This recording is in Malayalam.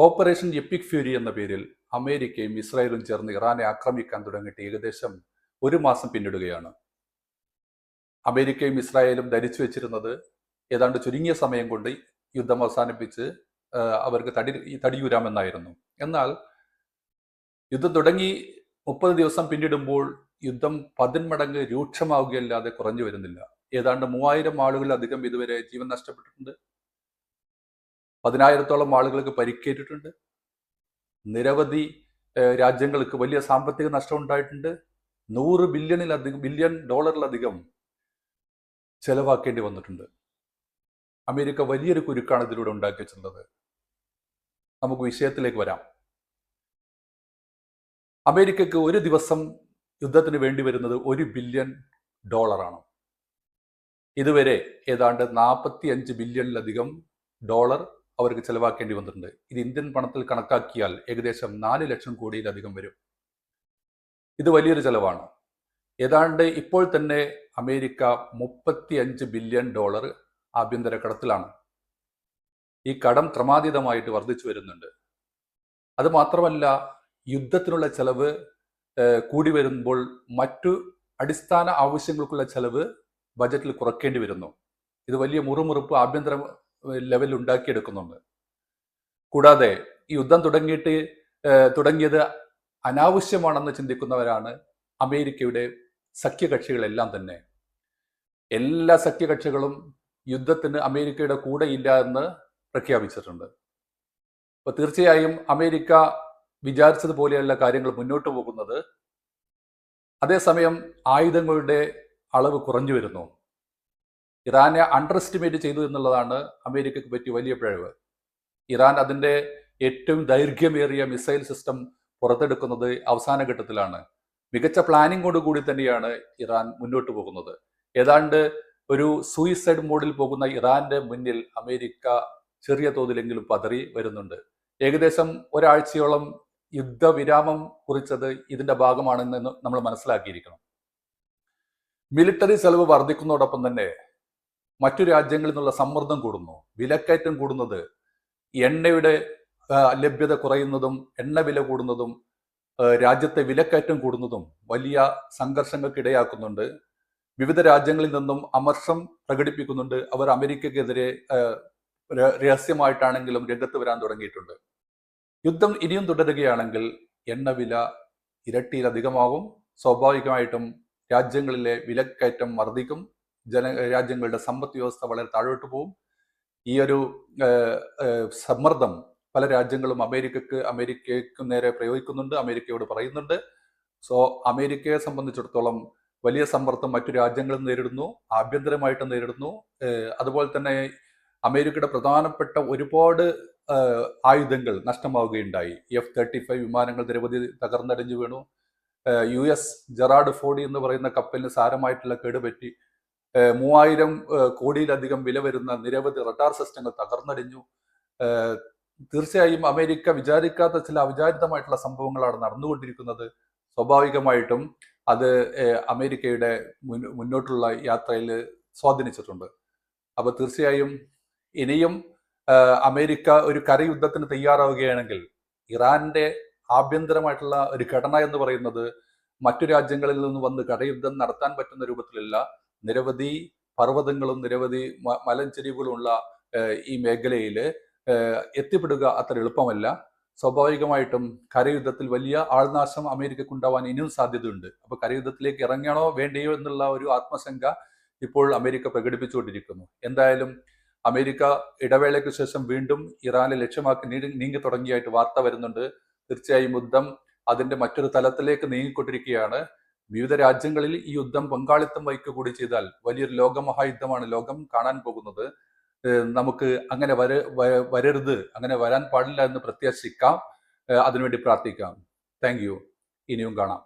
ഓപ്പറേഷൻ എപ്പിക് ഫ്യൂരി എന്ന പേരിൽ അമേരിക്കയും ഇസ്രായേലും ചേർന്ന് ഇറാനെ ആക്രമിക്കാൻ തുടങ്ങിയിട്ട് ഏകദേശം ഒരു മാസം പിന്നിടുകയാണ്. അമേരിക്കയും ഇസ്രായേലും ധരിച്ചു വെച്ചിരുന്നത് ഏതാണ്ട് ചുരുങ്ങിയ സമയം കൊണ്ട് യുദ്ധം അവസാനിപ്പിച്ച് അവർക്ക് തടിയൂരാമെന്നായിരുന്നു. എന്നാൽ യുദ്ധം തുടങ്ങി 30 ദിവസം പിന്നിടുമ്പോൾ യുദ്ധം 10 മടങ്ങ് രൂക്ഷമാവുകയല്ലാതെ കുറഞ്ഞു വരുന്നില്ല. ഏതാണ്ട് 3000 ആളുകളിലധികം ഇതുവരെ ജീവൻ നഷ്ടപ്പെട്ടിട്ടുണ്ട്. 10,000-ഓളം ആളുകൾക്ക് പരിക്കേറ്റിട്ടുണ്ട്. നിരവധി രാജ്യങ്ങൾക്ക് വലിയ സാമ്പത്തിക നഷ്ടം ഉണ്ടായിട്ടുണ്ട്. $100 ബില്യൺ ചെലവാക്കേണ്ടി വന്നിട്ടുണ്ട്. അമേരിക്ക വലിയൊരു കുരുക്കാണ് ഇതിലൂടെ ഉണ്ടാക്കി വെച്ചിട്ടുള്ളത്. നമുക്ക് വിഷയത്തിലേക്ക് വരാം. അമേരിക്കക്ക് ഒരു ദിവസം യുദ്ധത്തിന് വേണ്ടി വരുന്നത് $1 ബില്യൺ. ഇതുവരെ ഏതാണ്ട് 45 ബില്യണിലധികം ഡോളർ അവർക്ക് ചെലവാക്കേണ്ടി വന്നിട്ടുണ്ട്. ഇത് ഇന്ത്യൻ പണത്തിൽ കണക്കാക്കിയാൽ ഏകദേശം 4 ലക്ഷം കോടിയിലധികം വരും. ഇത് വലിയൊരു ചെലവാണ്. ഏതാണ്ട് ഇപ്പോൾ തന്നെ അമേരിക്ക $35 ബില്യൺ ആഭ്യന്തര കടത്തിലാണ്. ഈ കടം ക്രമാതീതമായിട്ട് വർദ്ധിച്ചു വരുന്നുണ്ട്. അത് മാത്രമല്ല, യുദ്ധത്തിനുള്ള ചെലവ് കൂടി വരുമ്പോൾ മറ്റു അടിസ്ഥാന ആവശ്യങ്ങൾക്കുള്ള ചെലവ് ബജറ്റിൽ കുറയ്ക്കേണ്ടി വരുന്നു. ഇത് വലിയ മുറുമുറുപ്പ് ആഭ്യന്തര ലെവലിൽ ഉണ്ടാക്കിയെടുക്കുന്നുണ്ട്. കൂടാതെ ഈ യുദ്ധം തുടങ്ങിയത് അനാവശ്യമാണെന്ന് ചിന്തിക്കുന്നവരാണ് അമേരിക്കയുടെ സഖ്യകക്ഷികളെല്ലാം തന്നെ. എല്ലാ സഖ്യകക്ഷികളും യുദ്ധത്തിന് അമേരിക്കയുടെ കൂടെ ഇല്ല എന്ന് പ്രഖ്യാപിച്ചിട്ടുണ്ട്. അപ്പോൾ തീർച്ചയായും അമേരിക്ക വിചാരിച്ചതുപോലെയല്ല കാര്യങ്ങൾ മുന്നോട്ട് പോകുന്നത്. അതേസമയം ആയുധങ്ങളുടെ അളവ് കുറഞ്ഞു വരുന്നു. ഇറാനെ അണ്ടർ എസ്റ്റിമേറ്റ് ചെയ്തു എന്നുള്ളതാണ് അമേരിക്കയ്ക്ക് പറ്റിയ വലിയ പിഴവ്. ഇറാൻ അതിൻ്റെ ഏറ്റവും ദൈർഘ്യമേറിയ മിസൈൽ സിസ്റ്റം പുറത്തെടുക്കുന്നത് അവസാന ഘട്ടത്തിലാണ്. മികച്ച പ്ലാനിങ്ങോട് കൂടി തന്നെയാണ് ഇറാൻ മുന്നോട്ട് പോകുന്നത്. ഏതാണ്ട് ഒരു സൂയിസൈഡ് മോഡിൽ പോകുന്ന ഇറാന്റെ മുന്നിൽ അമേരിക്ക ചെറിയ തോതിലെങ്കിലും പതറി വരുന്നുണ്ട്. ഏകദേശം ഒരാഴ്ചയോളം യുദ്ധവിരാമം കുറിച്ചത് ഇതിന്റെ ഭാഗമാണെന്ന് നമ്മൾ മനസ്സിലാക്കിയിരിക്കണം. മിലിറ്ററി ചെലവ് വർദ്ധിക്കുന്നതോടൊപ്പം തന്നെ മറ്റു രാജ്യങ്ങളിൽ നിന്നുള്ള സമ്മർദ്ദം കൂടുന്നു. വിലക്കയറ്റം കൂടുന്നത്, എണ്ണയുടെ ലഭ്യത കുറയുന്നതും എണ്ണ വില കൂടുന്നതും രാജ്യത്തെ വിലക്കയറ്റം കൂടുന്നതും വലിയ സംഘർഷങ്ങൾക്ക് ഇടയാക്കുന്നുണ്ട്. വിവിധ രാജ്യങ്ങളിൽ നിന്നും അമർഷം പ്രകടിപ്പിക്കുന്നുണ്ട്. അവർ അമേരിക്കക്കെതിരെ രഹസ്യമായിട്ടാണെങ്കിലും രംഗത്ത് വരാൻ തുടങ്ങിയിട്ടുണ്ട്. യുദ്ധം ഇനിയും തുടരുകയാണെങ്കിൽ എണ്ണവില ഇരട്ടിയിലധികമാകും. സ്വാഭാവികമായിട്ടും രാജ്യങ്ങളിലെ വിലക്കയറ്റം വർദ്ധിക്കും. രാജ്യങ്ങളുടെ സമ്പദ് വ്യവസ്ഥ വളരെ താഴോട്ട് പോകും. ഈ ഒരു സമ്മർദ്ദം പല രാജ്യങ്ങളും അമേരിക്കയ്ക്ക് നേരെ പ്രയോഗിക്കുന്നുണ്ട്, അമേരിക്കയോട് പറയുന്നുണ്ട്. സോ അമേരിക്കയെ സംബന്ധിച്ചിടത്തോളം വലിയ സമ്മർദ്ദം മറ്റു രാജ്യങ്ങളും നേരിടുന്നു, ആഭ്യന്തരമായിട്ട് നേരിടുന്നു. അതുപോലെ തന്നെ അമേരിക്കയുടെ പ്രധാനപ്പെട്ട ഒരുപാട് ആയുധങ്ങൾ നഷ്ടമാവുകയുണ്ടായി. F-35 വിമാനങ്ങൾ നിരവധി തകർന്നടിഞ്ഞു വീണു. US ജെറാർഡ് ഫോർഡ് എന്ന് പറയുന്ന കപ്പലിന് സാരമായിട്ടുള്ള കേടുപറ്റി. 3000 കോടിയിലധികം വില വരുന്ന നിരവധി റഡാർ സിസ്റ്റങ്ങൾ തകർന്നടിഞ്ഞു. തീർച്ചയായും അമേരിക്ക വിചാരിക്കാത്ത ചില അവിചാരിതമായിട്ടുള്ള സംഭവങ്ങളാണ് നടന്നുകൊണ്ടിരിക്കുന്നത്. സ്വാഭാവികമായിട്ടും അത് അമേരിക്കയുടെ മുന്നോട്ടുള്ള യാത്രയിൽ സ്വാധീനിച്ചിട്ടുണ്ട്. അപ്പോൾ തീർച്ചയായും ഇനിയും അമേരിക്ക ഒരു കരയുദ്ധത്തിന് തയ്യാറാവുകയാണെങ്കിൽ ഇറാന്റെ ആഭ്യന്തരമായിട്ടുള്ള ഒരു ഘടന എന്ന് പറയുന്നത് മറ്റു രാജ്യങ്ങളിൽ നിന്ന് വന്ന് കരയുദ്ധം നടത്താൻ പറ്റുന്ന രൂപത്തിലല്ല. നിരവധി പർവ്വതങ്ങളും നിരവധി മലഞ്ചെരിവുകളും ഉള്ള ഈ മേഖലയിൽ എത്തിപ്പെടുക അത്ര എളുപ്പമല്ല. സ്വാഭാവികമായിട്ടും കരയുദ്ധത്തിൽ വലിയ ആൾനാശം അമേരിക്കക്കുണ്ടാവാൻ ഇനിയും സാധ്യതയുണ്ട്. അപ്പോൾ കരയുദ്ധത്തിലേക്ക് ഇറങ്ങണോ വേണ്ടയോ എന്നുള്ള ഒരു ആത്മശങ്ക ഇപ്പോൾ അമേരിക്ക പ്രകടിപ്പിച്ചുകൊണ്ടിരിക്കുന്നു. എന്തായാലും അമേരിക്ക ഇടവേളയ്ക്ക് ശേഷം വീണ്ടും ഇറാനെ ലക്ഷ്യമാക്കി നീങ്ങി തുടങ്ങിയായിട്ട് വാർത്ത വരുന്നുണ്ട്. തീർച്ചയായും യുദ്ധം അതിന്റെ മറ്റൊരു തലത്തിലേക്ക് നീങ്ങിക്കൊണ്ടിരിക്കുകയാണ്. വിവിധ രാജ്യങ്ങളിൽ ഈ യുദ്ധം പങ്കാളിത്തം വഹിക്കുക കൂടി ചെയ്താൽ വലിയൊരു ലോകമഹായുദ്ധമാണ് ലോകം കാണാൻ പോകുന്നത്. നമുക്ക് അങ്ങനെ വരരുത്, അങ്ങനെ വരാൻ പാടില്ല എന്ന് പ്രത്യാശിക്കാം. അതിനുവേണ്ടി പ്രാർത്ഥിക്കാം. Thank you. ഇനിയും കാണാം.